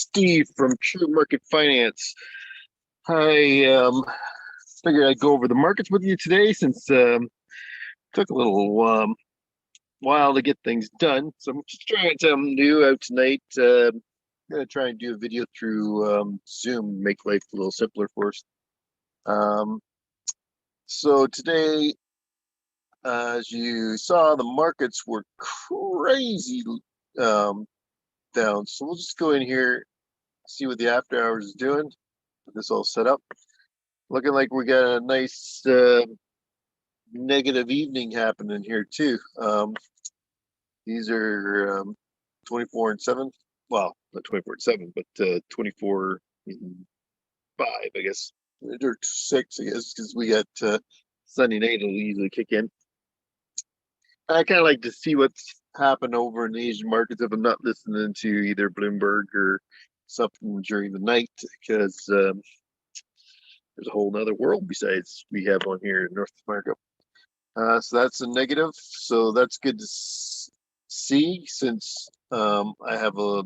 Steve from True Market Finance. I figured I'd go over the markets with you today since it took a little while to get things done. So I'm just trying something new out tonight. I'm gonna try and do a video through Zoom, make life a little simpler for us. Um, so today, as you saw, the markets were crazy um, down. So we'll just go in here, see what the after hours is doing. Get this all set up. Looking like we got a nice negative evening happening here too. These are 24 and 7. Well, not 24 and 7, but 24 and 5, I guess. Or 6, I guess, because we got Sunday night will usually kick in. I kind of like to see what's happened over in the Asian markets if I'm not listening to either Bloomberg or something during the night, because there's a whole other world besides we have on here in North America. So that's a negative. So that's good to see since I have a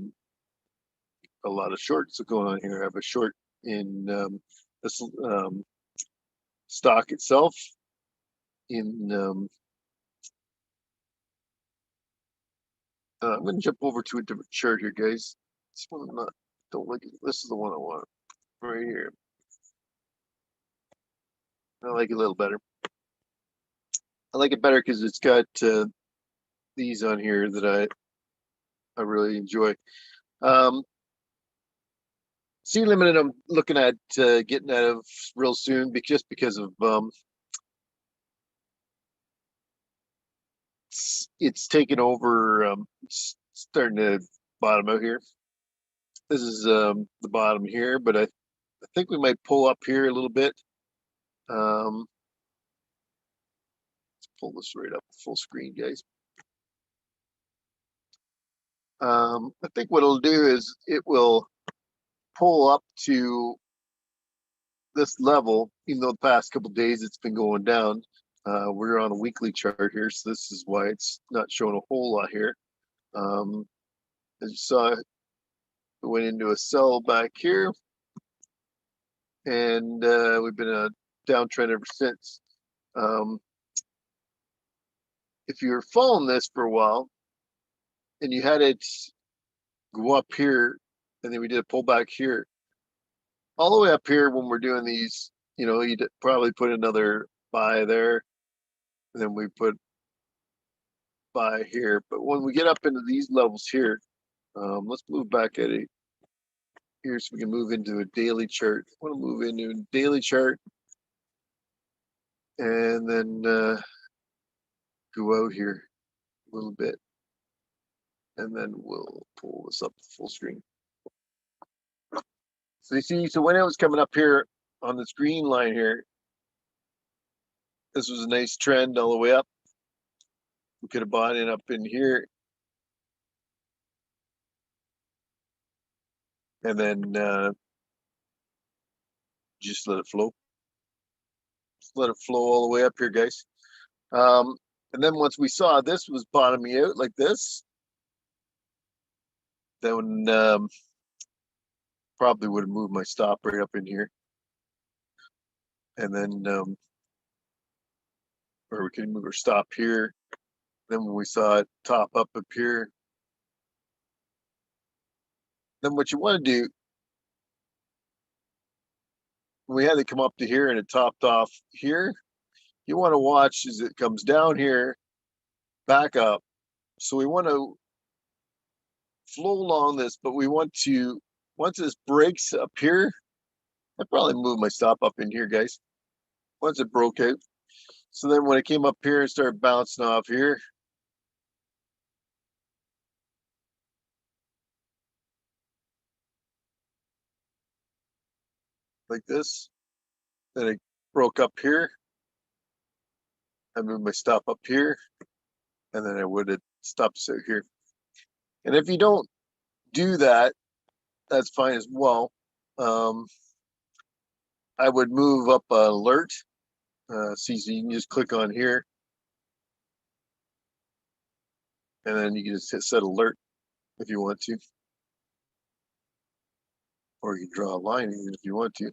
lot of shorts going on here. I have a short in this stock itself. I'm going to jump over to a different chart here, guys. This one I'm not don't like it. This is the one I want right here. I like it a little better. I like it better because it's got these on here that I really enjoy. C limited I'm looking at getting out of real soon just because of it's taken over. It's starting to bottom out here. This is the bottom here, but I think we might pull up here a little bit. Let's pull this right up full screen, guys. I think what it'll do is it will pull up to this level, even though the past couple of days it's been going down. We're on a weekly chart here, so this is why it's not showing a whole lot here. As you saw, it went into a sell back here, and we've been a downtrend ever since. If you're following this for a while and you had it go up here, and then we did a pullback here, all the way up here when we're doing these, you'd probably put another buy there, and then we put buy here. But when we get up into these levels here, let's move back at it here so we can move into a daily chart. I want to move into a daily chart and then go out here a little bit, and then we'll pull this up to full screen. So you see, so when it was coming up here on this green line here, this was a nice trend all the way up. We could have bought it up in here, and then just let it flow. Just let it flow all the way up here, guys. And then once we saw this was bottoming out like this, then probably would have moved my stop right up in here. And then, or we can move our stop here. Then when we saw it top up here, then what you want to do, when we had it come up to here and it topped off here, you want to watch as it comes down here, back up. So we want to flow along this, but we want to, once this breaks up here, I'd probably move my stop up in here, guys. Once it broke out. So then when it came up here and started bouncing off here, like this, then it broke up here. I moved my stop up here, and then I would have stopped out here. And if you don't do that, that's fine as well. I would move up alert. See, so you can just click on here, and then you can just set alert if you want to. or you can draw a line even if you want to.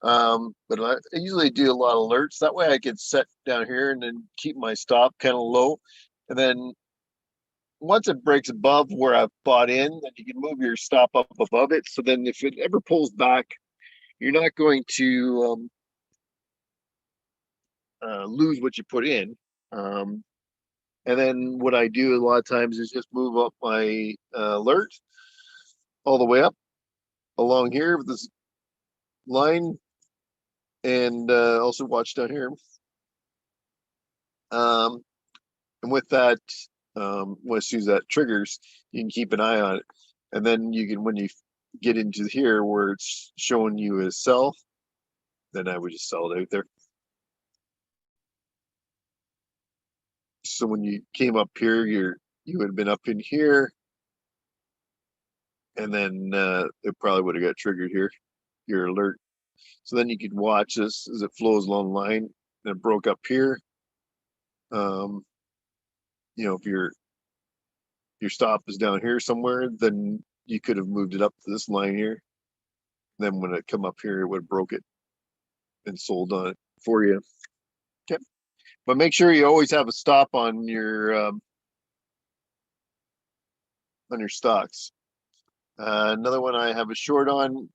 But I usually do a lot of alerts. That way I can set down here and then keep my stop kind of low. And then once it breaks above where I've bought in, then you can move your stop up above it. So then if it ever pulls back, you're not going to lose what you put in. Um, and then what I do a lot of times is just move up my alert all the way up along here with this line, and also watch down here. And with that, as soon as that triggers, you can keep an eye on it. And then you can, when you get into here where it's showing you as sell, then I would just sell it out there. So when you came up here, you would have been up in here, and then it probably would have got triggered here, your alert. So then you could watch this as it flows along the line, and it broke up here. If your stop is down here somewhere, then you could have moved it up to this line here. Then when it come up here, it would have broke it and sold on it for you. Okay, but make sure you always have a stop on your stocks. Another one I have a short on,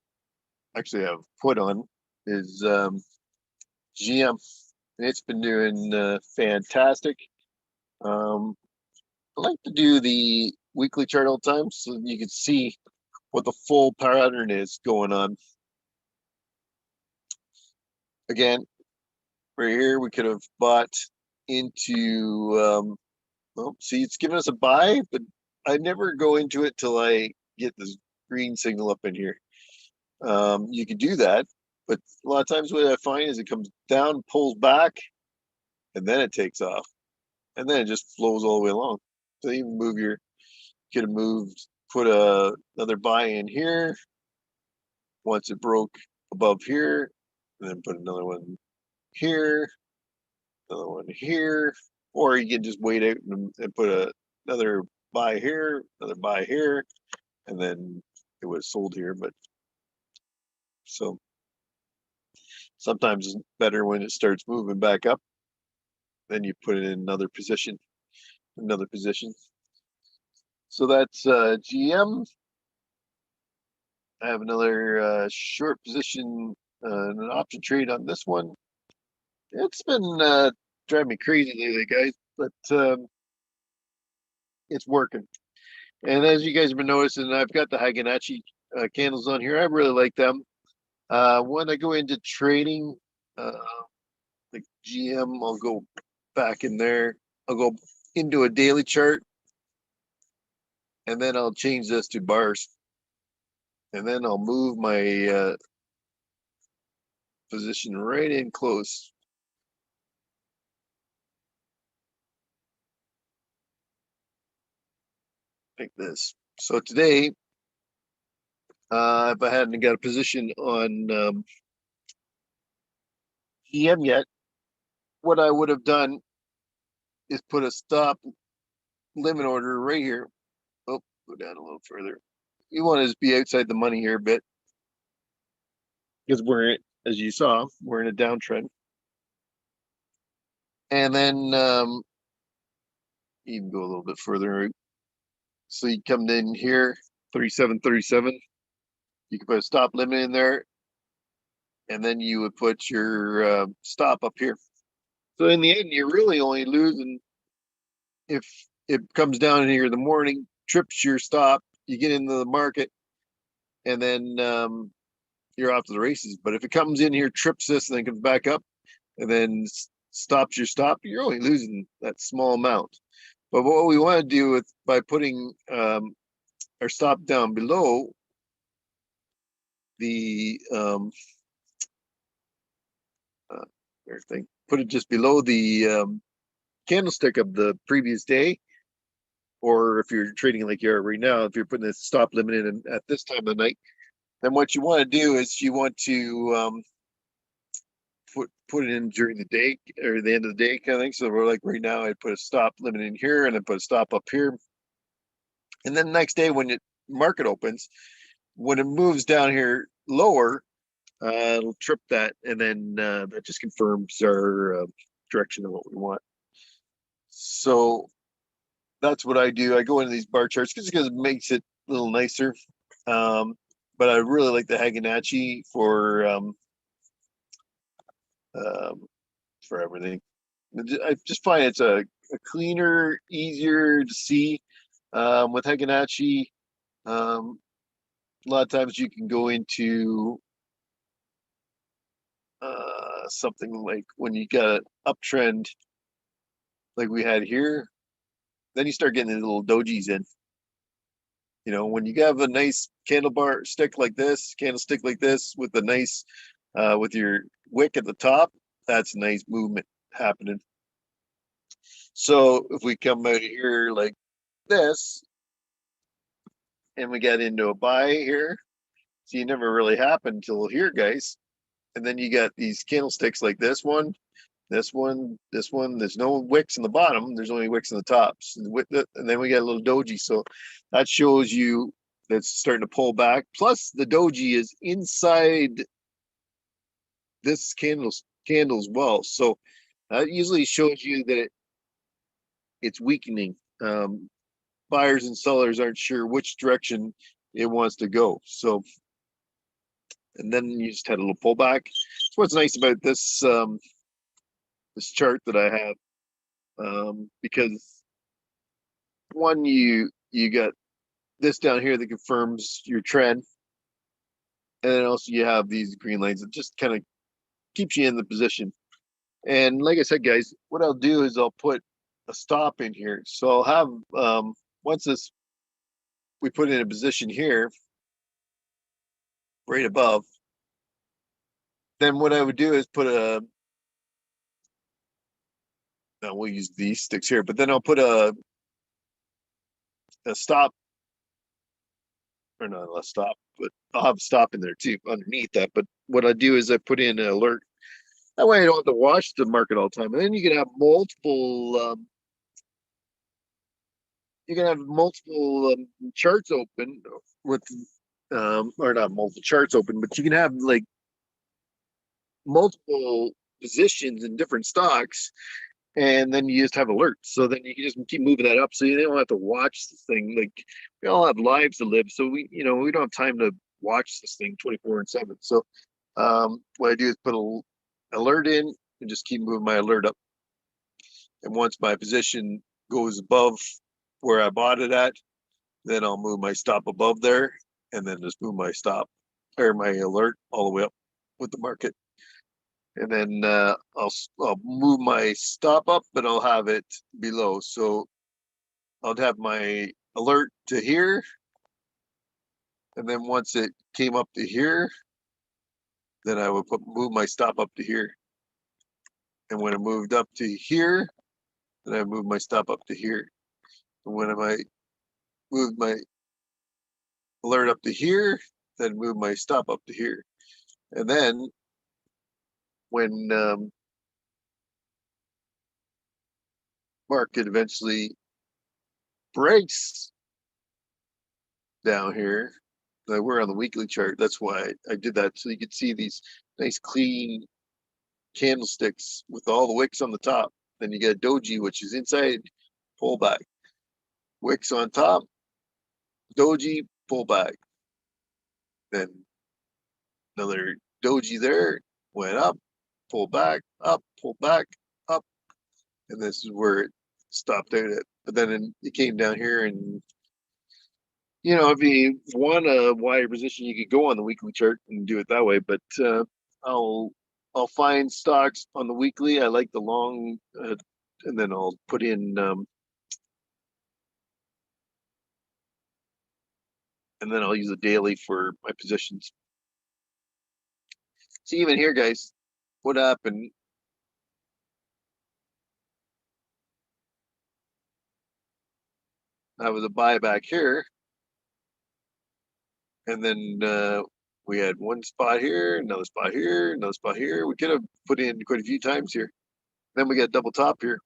actually I have put on, is GM. And it's been doing fantastic. I like to do the weekly chart all the time so you can see what the full pattern is going on. Again, right here, we could have bought into, well, see, it's giving us a buy, but I never go into it till I get this green signal up in here. You can do that, but a lot of times what I find is it comes down, pulls back, and then it takes off. And then it just flows all the way along. So you move your, could have moved, put another buy in here. Once it broke above here, and then put another one here, another one here, or you can just wait out and put another buy here, another buy here, and then it was sold here. But so sometimes it's better when it starts moving back up, then you put it in another position. So that's GM. I have another short position, an option trade on this one. It's been driving me crazy lately, guys, but it's working. And as you guys have been noticing, I've got the Haganachi candles on here. I really like them. When I go into trading, like GM, I'll go back in there. I'll go into a daily chart, and then I'll change this to bars. And then I'll move my position right in close. Like this. So today, if I hadn't got a position on GM yet, what I would have done is put a stop limit order right here. Oh, go down a little further. You want to be outside the money here a bit because as you saw, we're in a downtrend. And then you can go a little bit further out. So you come in here, 37.37. You can put a stop limit in there, and then you would put your stop up here. So in the end, you're really only losing if it comes down in here in the morning, trips your stop, you get into the market, and then you're off to the races. But if it comes in here, trips this, and then comes back up, and then stops your stop, you're only losing that small amount. But what we want to do by putting our stop down below the everything, put it just below the candlestick of the previous day, or if you're trading like you are right now, if you're putting the stop limit in at this time of the night, then what you want to do is you want to put it in during the day or the end of the day kind of thing. So we're like right now, I put a stop limit in here and then put a stop up here. And then the next day when the market opens, when it moves down here lower, it'll trip that, and then that just confirms our direction of what we want. So that's what I do. I go into these bar charts just because it makes it a little nicer. But I really like the Haganachi um, for everything. I just find it's a cleaner, easier to see. With Haganachi, a lot of times you can go into something like when you got an uptrend like we had here, then you start getting these little dojis in. You know, when you have a nice candlestick like this with a nice with your wick at the top, that's a nice movement happening. So if we come out here like this and we get into a buy here, see, it never really happened until here, guys. And then you got these candlesticks like this one, this one, this one. There's no wicks in the bottom. There's only wicks in the tops. And then we got a little doji. So that shows you that's starting to pull back. Plus the doji is inside this candle as well. So that usually shows you that it's weakening. Buyers and sellers aren't sure which direction it wants to go. So, and then you just had a little pullback. So what's nice about this chart that I have, because one, you got this down here that confirms your trend, and then also you have these green lines that just kind of keeps you in the position. And like I said, guys, what I'll do is I'll put a stop in here. So I'll have once this we put in a position here right above, then what I would do is put a no, we'll use these sticks here, but then I'll put a stop, or not a stop, but I'll have a stop in there too underneath that. But what I do is I put in an alert. That way I don't have to watch the market all the time. And then you can have multiple charts open with, or not multiple charts open, but you can have like multiple positions in different stocks, and then you just have alerts. So then you can just keep moving that up, so you don't have to watch this thing. Like, we all have lives to live, so we don't have time to watch this thing 24/7. So what I do is put a alert in and just keep moving my alert up. And once my position goes above where I bought it at, then I'll move my stop above there, and then just move my stop or my alert all the way up with the market. And then I'll move my stop up, but I'll have it below. So I'll have my alert to here, and then once it came up to here, then I would move my stop up to here. And when it moved up to here, then I moved my stop up to here. And when I moved my alert up to here, then move my stop up to here. And then when market eventually breaks down here, we're on the weekly chart. That's why I did that, so you could see these nice clean candlesticks with all the wicks on the top. Then you get doji, which is inside pullback. Wicks on top, doji, pullback. Then another doji there, went up, pull back, up, pull back, up, and this is where it stopped out at. But then it came down here, and if you want a wider position, you could go on the weekly chart and do it that way. But I'll I'll find stocks on the weekly. I like the long, and then I'll put in, and then I'll use a daily for my positions. See, even here, guys, what happened? I was a buyback here, and then we had one spot here, another spot here, another spot here. We could have put in quite a few times here. Then we got double top here,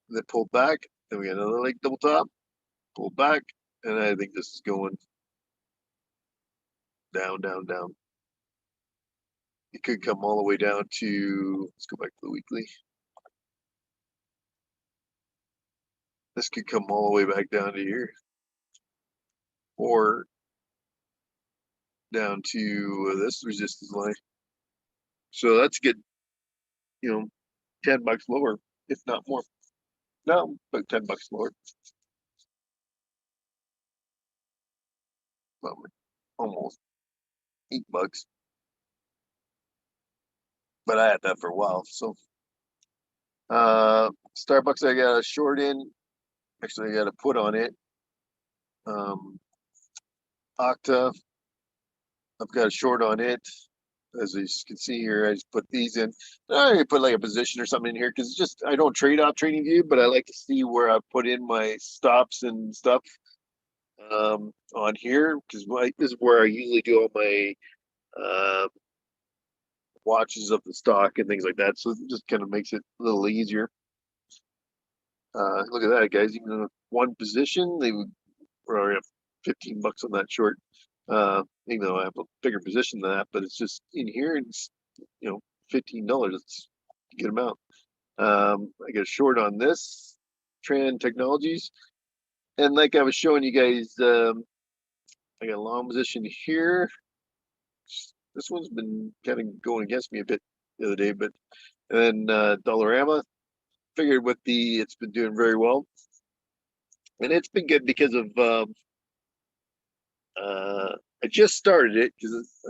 and then pulled back. Then we got another like double top, pulled back, and I think this is going down, down, down. It could come all the way down to, let's go back to the weekly. This could come all the way back down to here, or down to this resistance line. So that's good, 10 bucks lower, if not more. No, about 10 bucks lower. Well, almost $8. But I had that for a while. So Starbucks, I got a short in. Actually, I got a put on it. Octa, I've got a short on it. As you can see here, I just put these in. I put like a position or something in here because just I don't trade off Trading View, but I like to see where I put in my stops and stuff on here because this is where I usually do all my watches of the stock and things like that. So it just kind of makes it a little easier. Look at that, guys. Even in one position, they would probably have 15 bucks on that short. Even though I have a bigger position than that, but it's just in here, it's $15. It's a good amount. I got a short on this Trend Technologies, and like I was showing you guys, I got a long position here. This one's been kind of going against me a bit the other day, but and then Dollarama, figured with it's been doing very well, and it's been good because of I just started it because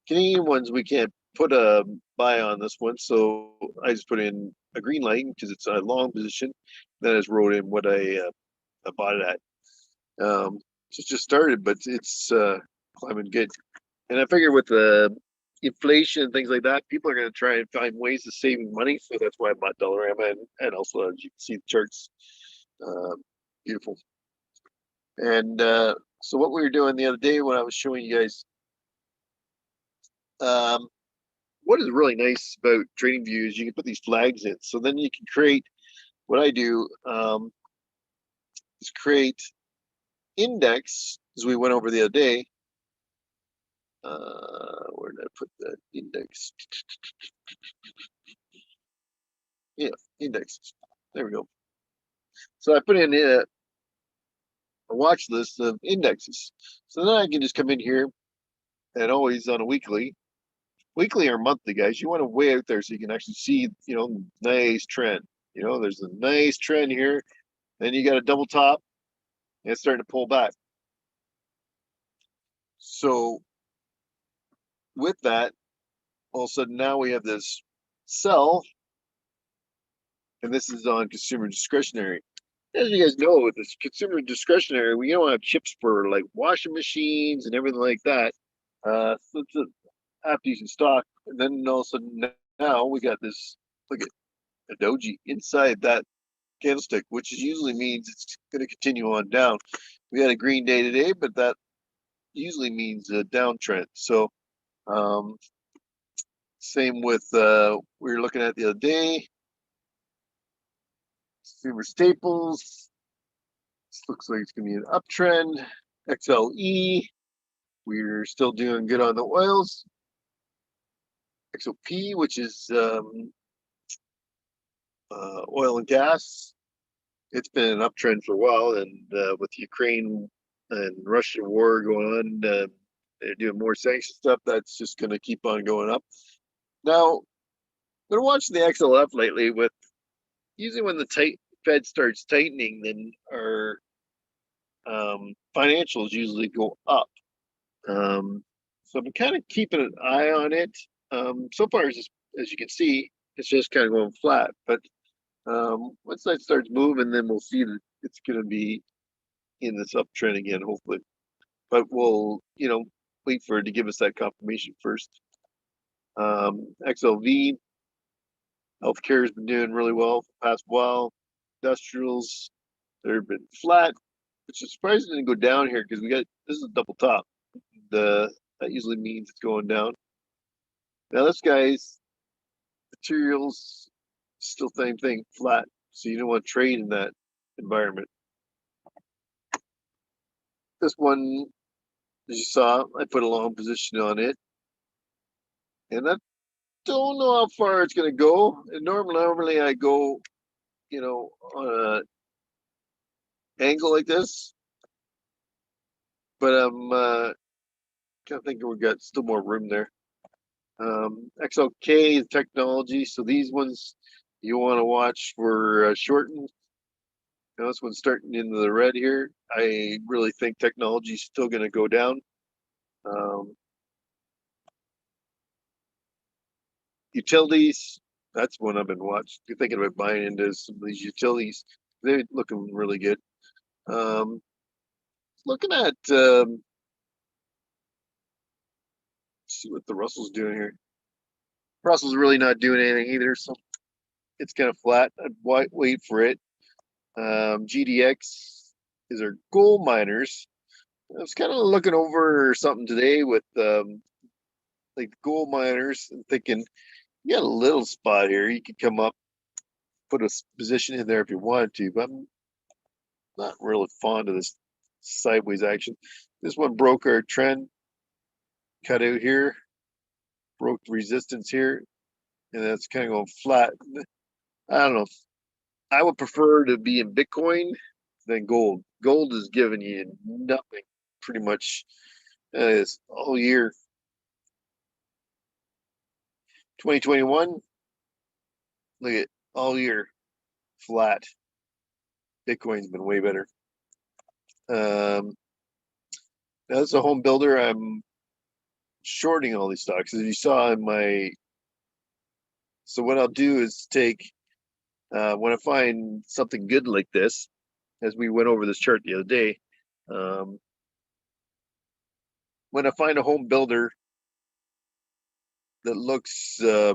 Canadian ones we can't put a buy on this one, so I just put in a green light because it's a long position. Then I just wrote in what I bought it at. Just started, but it's climbing good. And I figure with the inflation and things like that, people are going to try and find ways of saving money. So that's why I bought Dollarama, and also as you can see the charts, beautiful. And so what we were doing the other day when I was showing you guys, what is really nice about Trading View is you can put these flags in. So then you can create, what I do is create index, as we went over the other day. Where did I put that index? Yeah, index. There we go. So I put in a watch list of indexes. So then I can just come in here and always on a weekly or monthly, guys. You want to way out there so you can actually see, nice trend. There's a nice trend here. Then you got a double top and it's starting to pull back. So with that, all of a sudden now we have this sell, and this is on consumer discretionary. As you guys know, with this consumer discretionary, we don't have chips for like washing machines and everything like that. So it's a half decent stock. And then all of a sudden now we got this, look at a doji inside that candlestick, which usually means it's going to continue on down. We had a green day today, but that usually means a downtrend. So same with we were looking at the other day, consumer staples. This looks like it's going to be an uptrend. XLE, we're still doing good on the oils. XOP, which is oil and gas, it's been an uptrend for a while, and with Ukraine and Russia war going on, they're doing more sanction stuff. That's just going to keep on going up. Now, I've been watching the XLF lately. With usually when the Fed starts tightening, then our financials usually go up. So I've been kind of keeping an eye on it. So far, as you can see, it's just kind of going flat. But once that starts moving, then we'll see that it's going to be in this uptrend again, hopefully. But we'll, wait for it to give us that confirmation first. Xlv Healthcare has been doing really well for the past while. Industrials, they've been flat, which is surprising to go down here because this is a double top. That usually means it's going down. Now this guy's materials, still same thing, flat. So you don't want to trade in that environment. This one As you saw, I put a long position on it, and I don't know how far it's going to go. And normally I go, on an angle like this, but I'm kind of thinking we've got still more room there. XLK is technology, so these ones you want to watch for shorten. This one's starting into the red here. I really think technology is still going to go down. Utilities, that's one I've been watching. You're thinking about buying into some of these utilities. They're looking really good. Looking at, see what the Russell's doing here. Russell's really not doing anything either, so it's kind of flat. I'd wait for it. GDX is our gold miners. I was kind of looking over something today with like the gold miners and thinking, you got a little spot here. You could come up, put a position in there if you wanted to, but I'm not really fond of this sideways action. This one broke our trend, cut out here, broke the resistance here, and that's kind of going flat. I don't know. I would prefer to be in Bitcoin than gold. Gold is giving you nothing pretty much all year. 2021, look at all year flat. Bitcoin's been way better. As a home builder, I'm shorting all these stocks. As you saw in my, so what I'll do is take, when I find something good like this, as we went over this chart the other day, when I find a home builder that looks, or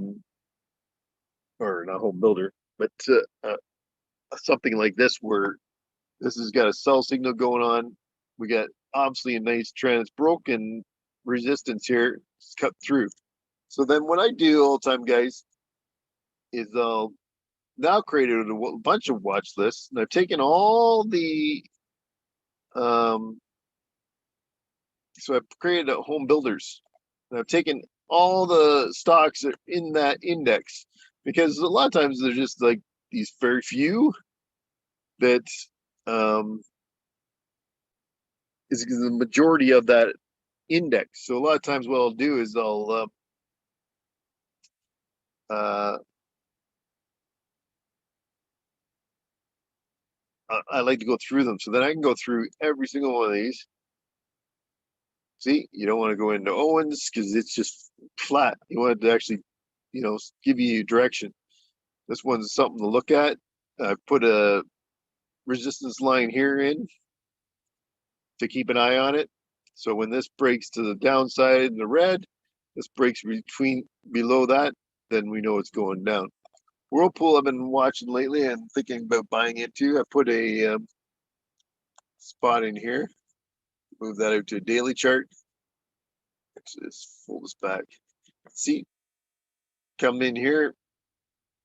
not home builder, but something like this where this has got a sell signal going on. We got obviously a nice trend. It's broken resistance here. It's cut through. So then what I do all the time, guys, is I'll now created a bunch of watch lists, and I've taken all the so I've created a home builders, and I've taken all the stocks that are in that index, because a lot of times they're just like these very few that is the majority of that index. So a lot of times what I'll do is I like to go through them, so then I can go through every single one of these. See, you don't want to go into Owens because it's just flat. You want it to actually, give you direction. This one's something to look at. I put a resistance line here in to keep an eye on it. So when this breaks to the downside in the red, this breaks below that, then we know it's going down. Whirlpool I've been watching lately and thinking about buying into. I put a spot in here. Move that out to a daily chart. Let's fold this back. See, come in here,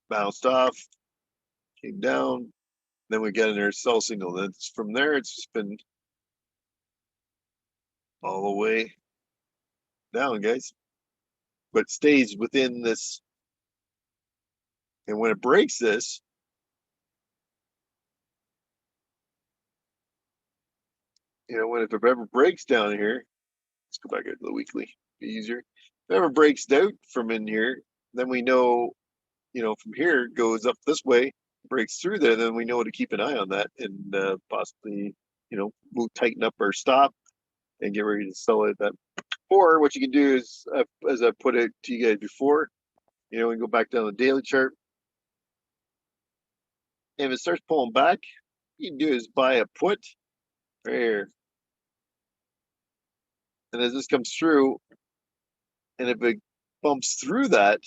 bounced off, came down, then we got in our sell signal. Then from there, it's just been all the way down, guys. But it stays within this. And when it breaks this, when if it ever breaks down here, let's go back to the weekly, be easier. If it ever breaks out from in here, then we know, from here it goes up this way, breaks through there, then we know to keep an eye on that and possibly, we'll tighten up our stop and get ready to sell it at that. Or what you can do is, as I put it to you guys before, we go back down the daily chart. And if it starts pulling back, you can do is buy a put right here. And as this comes through, and if it bumps through that,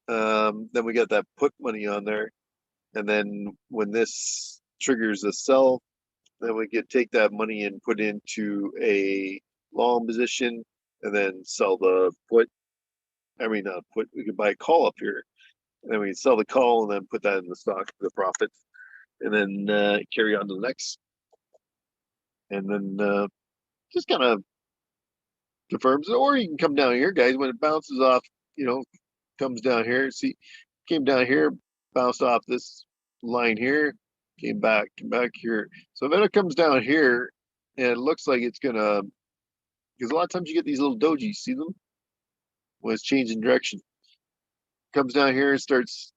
then we got that put money on there. And then when this triggers a sell, then we could take that money and put into a long position and then sell the put. I mean, put. We could buy a call up here, and then we can sell the call and then put that in the stock for the profit, and then carry on to the next. And then just kind of confirms it. Or you can come down here, guys, when it bounces off, comes down here. See, came down here, bounced off this line here, came back here. So then it comes down here, and it looks like it's gonna, because a lot of times you get these little dojis, see them? When it's changing direction. Comes down here and starts,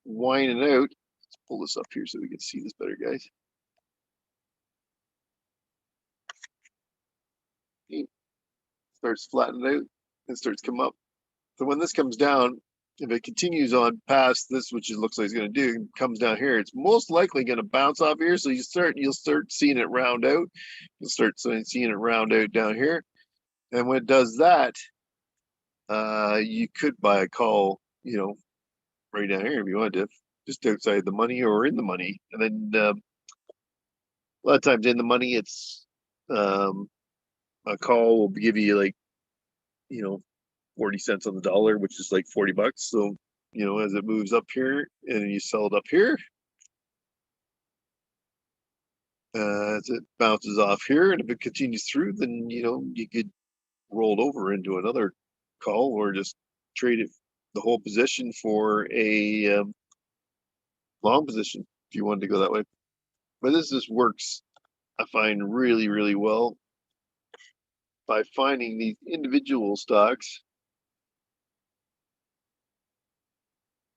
winding out. Let's pull this up here so we can see this better, guys. Starts flattening out and starts come up. So when this comes down, if it continues on past this, which it looks like it's going to do, comes down here, it's most likely going to bounce off here. So you'll start seeing it round out. You'll start seeing it round out down here. And when it does that, you could buy a call, right down here if you wanted to, just outside the money or in the money. And then a lot of times in the money, it's a call will give you like, 40 cents on the dollar, which is like $40. So, as it moves up here and you sell it up here, as it bounces off here, and if it continues through, then, you could roll it over into another call or just trade it the whole position for a long position if you wanted to go that way. But this just works, I find, really, really well by finding these individual stocks,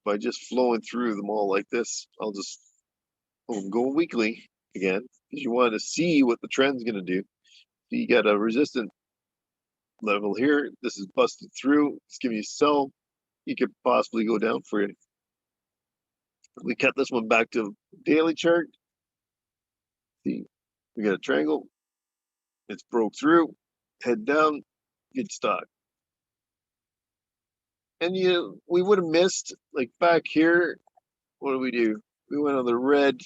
by just flowing through them all like this. I'll go weekly again because you want to see what the trend's going to do. So you got a resistant level here. This is busted through. It's giving you sell. You could possibly go down for it. We cut this one back to daily chart. See, we got a triangle. It's broke through. Head down. Good stock. And we would have missed, like back here. What do? We went on the red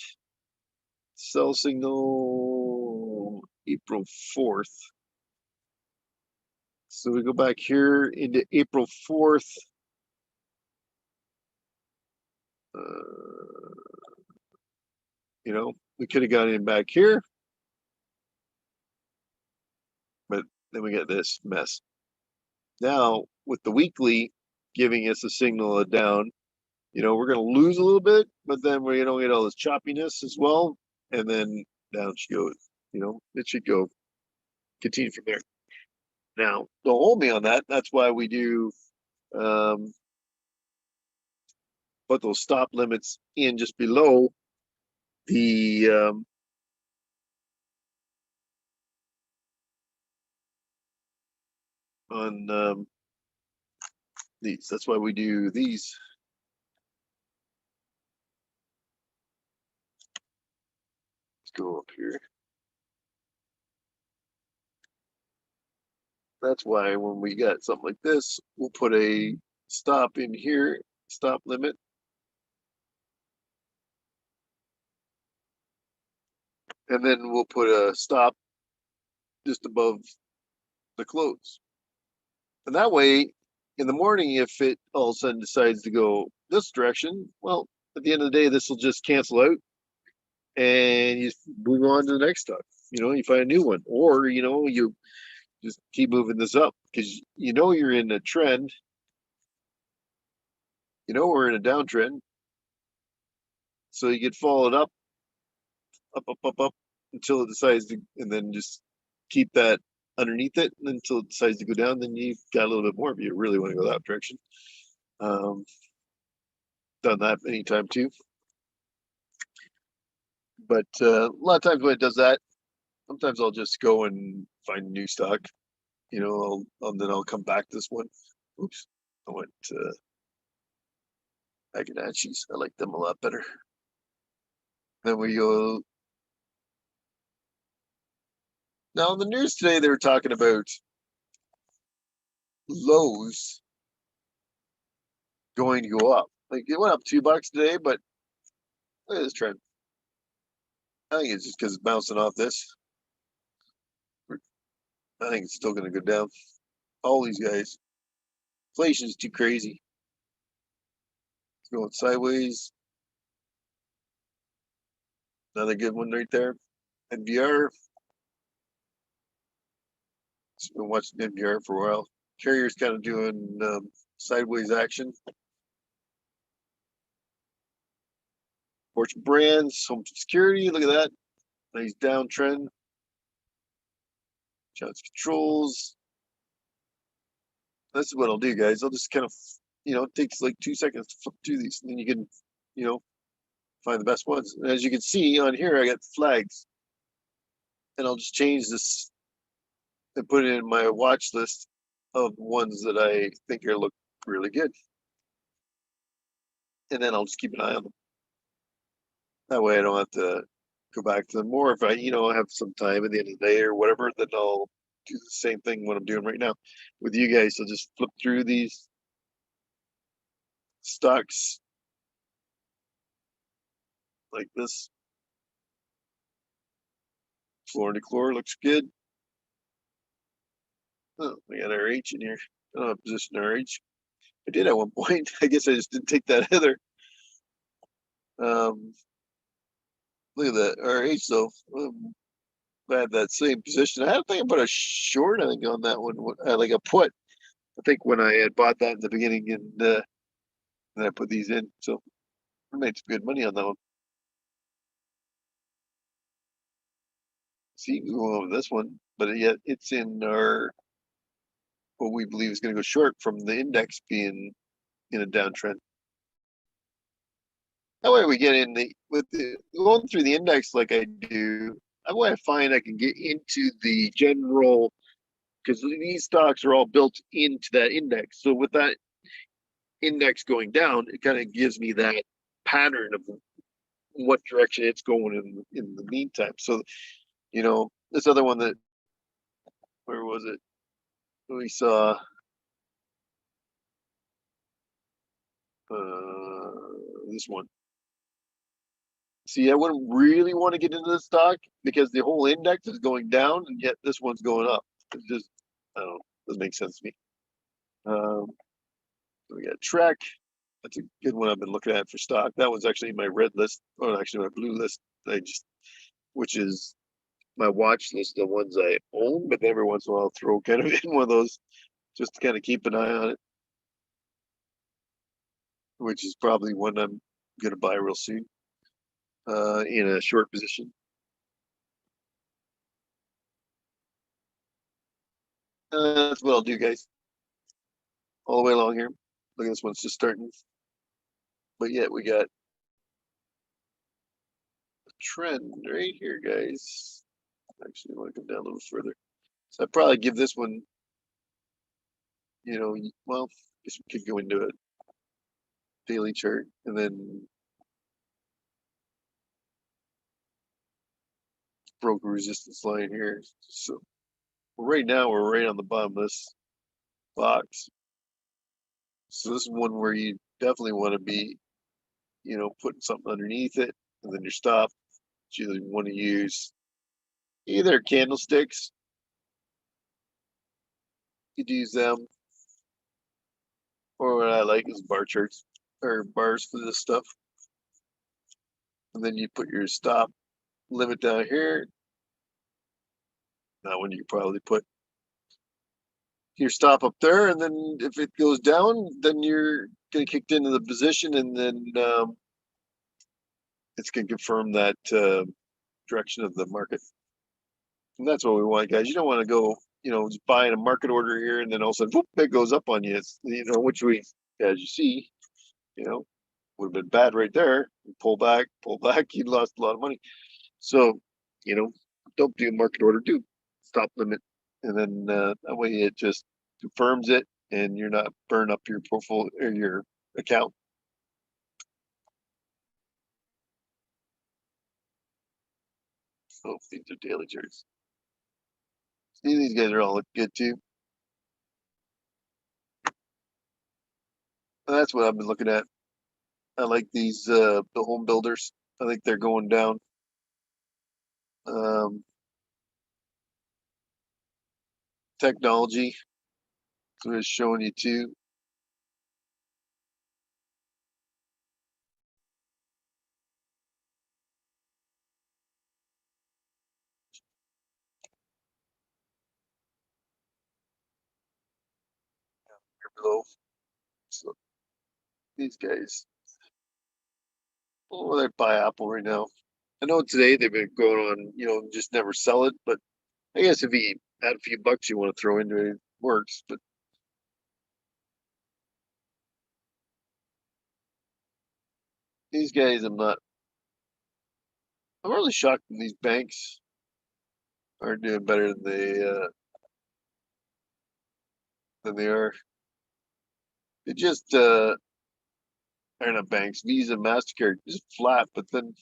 sell signal April 4th. So we go back here into April 4th. We could have got in back here, but then we got this mess. Now, with the weekly giving us a signal down, we're going to lose a little bit, but then we're going to get all this choppiness as well. And then down she goes. It should go continue from there. Now, don't hold me on that. That's why we do put those stop limits in just below the on these. That's why we do these. Let's go up here. That's why when we got something like this, we'll put a stop in here, stop limit. And then we'll put a stop just above the close. And that way, in the morning, if it all of a sudden decides to go this direction, well, at the end of the day, this will just cancel out and you move on to the next stock. You find a new one, or, you just keep moving this up because you're in a trend. We're in a downtrend. So you get followed up, until it decides to, and then just keep that underneath it until it decides to go down. Then you've got a little bit more if you really want to go that direction. Done that anytime too. But a lot of times when it does that, sometimes I'll just go and find a new stock. Then I'll come back to this one. Oops, I went Aganachis. I like them a lot better. Then we go. Now in the news today, they were talking about Lowe's going to go up. Like it went up $2 today, but look at this trend. I think it's just because it's bouncing off this. I think it's still going to go down. All these guys. Inflation is too crazy. It's going sideways. Another good one right there. NVR. Just been watching NPR for a while. Carrier's kind of doing sideways action. Fortune Brands, Home Security, look at that. Nice downtrend. Johnson Controls. This is what I'll do, guys. I'll just kind of, it takes like 2 seconds to flip through these, and then you can, find the best ones. And as you can see on here, I got flags, and I'll just change this and put it in my watch list of ones that I think are look really good, and then I'll just keep an eye on them. That way, I don't have to go back to them more. If I, have some time at the end of the day or whatever, then I'll do the same thing what I'm doing right now with you guys. So just flip through these stocks like this. Florida Chlor looks good. Oh, we got RH in here. I don't have position RH. I did at one point. I guess I just didn't take that either. Look at that RH though. I had that same position. I think I put a short, I think, on that one, like a put. I think when I had bought that in the beginning, and then I put these in. So I made some good money on that one. See, we go over this one, but yet it's in our what we believe is going to go short from the index being in a downtrend. That way we get in with the going through the index like I do. That way I find I can get into the general, because these stocks are all built into that index. So with that index going down, it kind of gives me that pattern of what direction it's going in the meantime. So, this other one that, where was it? We saw this one. See, I wouldn't really want to get into this stock because the whole index is going down, and yet this one's going up. It just, I don't know, doesn't make sense to me. We got Trek. That's a good one I've been looking at for stock. That one's actually my red list, or actually my blue list. Which is my watch list of ones I own, but every once in a while I'll throw kind of in one of those just to kind of keep an eye on it, which is probably one I'm going to buy real soon in a short position. That's what I'll do, guys. All the way along here. Look at this one's just starting. But yet we got a trend right here, guys. Actually, I want to come down a little further. So I'd probably give this one, well, I guess we could go into a daily chart and then broke a resistance line here. So right now we're right on the bottom of this box. So this is one where you definitely want to be, putting something underneath it, and then your stop. You want to use either candlesticks. You could use them, or what I like is bar charts or bars for this stuff. And then you put your stop limit down here. That one you probably put your stop up there, and then if it goes down, then you're going to kick into the position, and then it's going to confirm that direction of the market. And that's what we want, guys. You don't want to go, just buying a market order here, and then all of a sudden, whoop, it goes up on you. It's, which we, as you see, would have been bad right there. Pull back, you lost a lot of money. So, don't do a market order, do stop limit, and then that way it just confirms it, and you're not burn up your portfolio or your account. So these are daily charts. See, these guys are all look good too. And that's what I've been looking at. I like these the home builders. I think they're going down. Technology. So it's showing you too. though. So these guys, oh, they'd buy Apple right now. I know today they've been going on, just never sell it, but I guess if you had a few bucks you want to throw into it, it works. But these guys, I'm really shocked that these banks are doing better than they are. It just are not banks, Visa, MasterCard, just flat, but then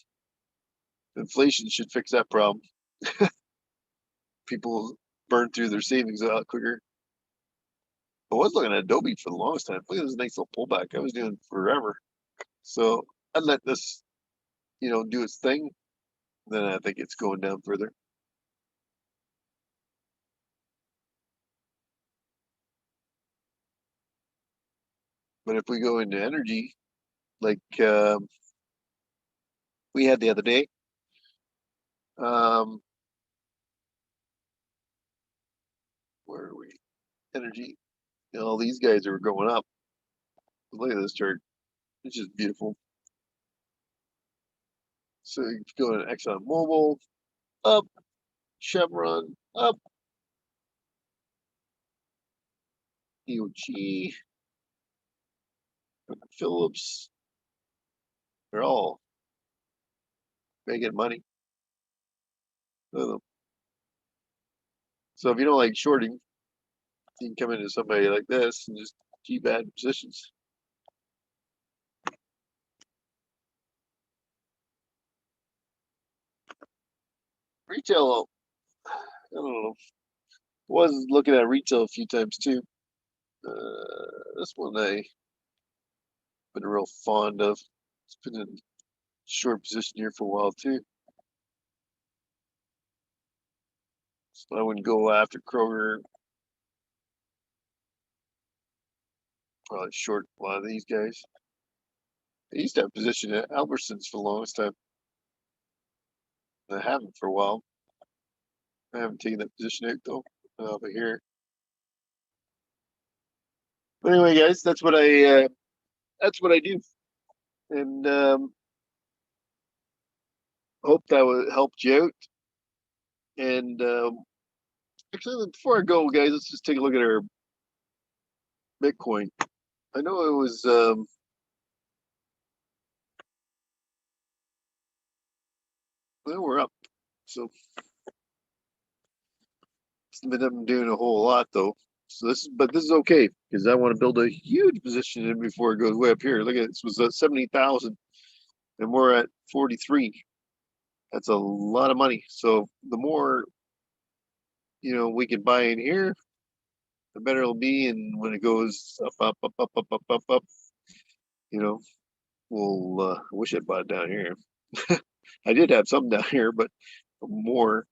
inflation should fix that problem. People burn through their savings a lot quicker. I was looking at Adobe for the longest time. Look at this nice little pullback. I was doing forever. So I'd let this, do its thing. Then I think it's going down further. But if we go into energy, like we had the other day, um, where are we? Energy. All these guys are going up. Look at this chart. It's just beautiful. So you go to Exxon Mobil, up, Chevron, up, EOG, Phillips. They're all making money. So if you don't like shorting, you can come into somebody like this and just keep adding positions. Retail, I don't know. Was looking at retail a few times too. This one I've been real fond of. It's been in short position here for a while too. So I wouldn't go after Kroger. Probably short a lot of these guys. I used to have a position at Albertsons for the longest time. I haven't for a while. I haven't taken that position out though. Over here. But anyway, guys, that's what I do, and hope that helped you out. And actually, before I go, guys, let's just take a look at our Bitcoin. I know it was well, we're up, so it's been doing a whole lot though. So this is okay because I want to build a huge position in before it goes way up here. Look at this was at 70,000, and we're at 43. That's a lot of money. So the more we can buy in here, the better it'll be. And when it goes up, up, up, up, up, up, up, up, you know, we'll I wish I'd bought it down here. I did have some down here, but more.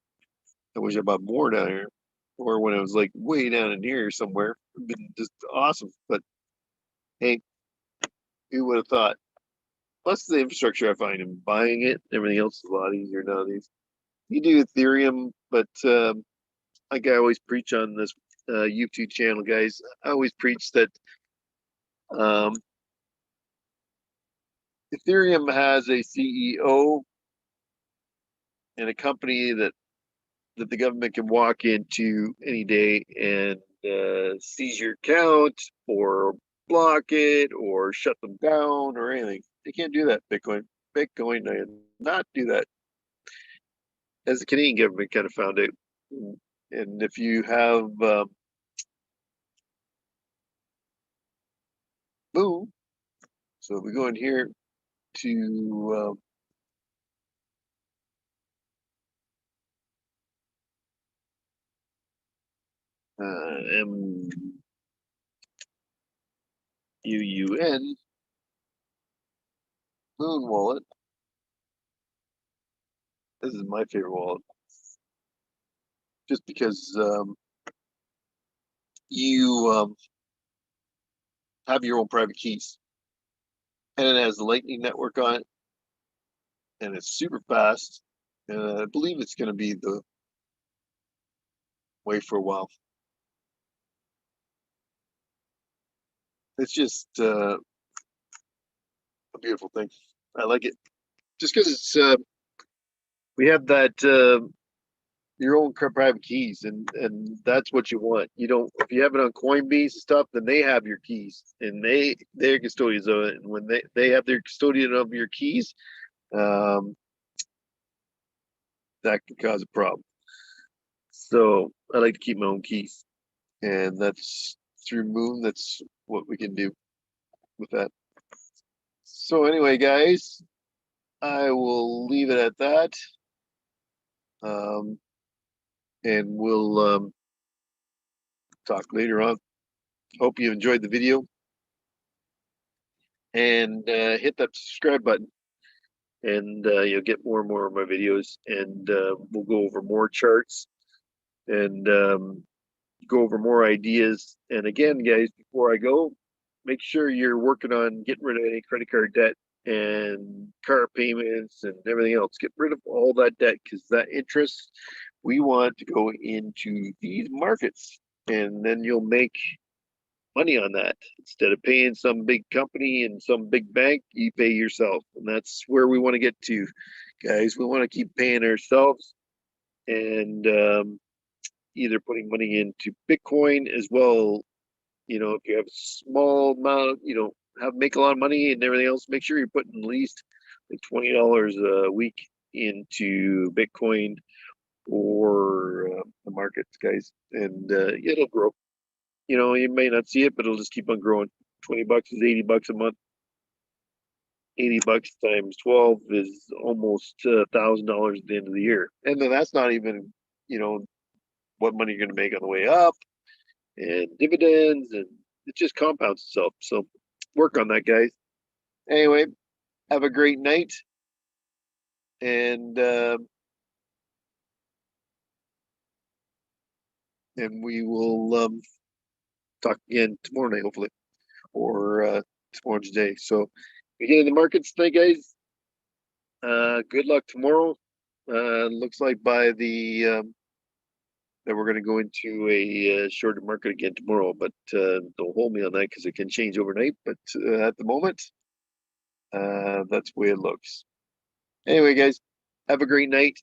I wish I bought more down here. Or when it was like way down in here somewhere. It'd been just awesome. But hey, who would have thought? Plus the infrastructure I find in buying it, everything else is a lot easier nowadays. You do Ethereum, but like I always preach on this YouTube channel, guys, I always preach that um, Ethereum has a CEO and a company that the government can walk into any day and seize your account or block it or shut them down or anything. They can't do that. Bitcoin not do that. As the Canadian government kind of found out. And if you have boom, so if we go in here to MUUN Moon Wallet. This is my favorite wallet, just because you have your own private keys, and it has the Lightning Network on it, and it's super fast. And I believe it's going to be the way for a while. It's just a beautiful thing. I like it just because it's we have that your own private keys, and that's what you want. You don't if you have it on Coinbase and stuff, then they have your keys and they're custodians of it. And when they have their custodian of your keys, um, that can cause a problem. So I like to keep my own keys, and that's through Moon. That's what we can do with that. So anyway, guys, I will leave it at that. Um, and we'll talk later on. Hope you enjoyed the video, and hit that subscribe button, and you'll get more and more of my videos, and we'll go over more charts and go over more ideas. And again, guys, before I go, make sure you're working on getting rid of any credit card debt and car payments and everything else. Get rid of all that debt, because that interest we want to go into these markets, and then you'll make money on that. Instead of paying some big company and some big bank, you pay yourself. And that's where we want to get to, guys. We want to keep paying ourselves, and either putting money into Bitcoin as well. You know, if you have a small amount, you know, make a lot of money and everything else, make sure you're putting at least like $20 a week into Bitcoin or the markets, guys, and it'll grow. You know, you may not see it, but it'll just keep on growing. $20 is $80 a month. $80 times 12 is almost $1,000 at the end of the year. And then that's not even, you know, what money you're going to make on the way up and dividends, and it just compounds itself. So work on that, guys. Anyway, have a great night, and we will talk again tomorrow night, hopefully, or tomorrow's day. So we get in the markets tonight, guys. Good luck tomorrow. Looks like by the that we're going to go into a shorter market again tomorrow, but don't hold me on that because it can change overnight. But at the moment, that's the way it looks. Anyway, guys, have a great night.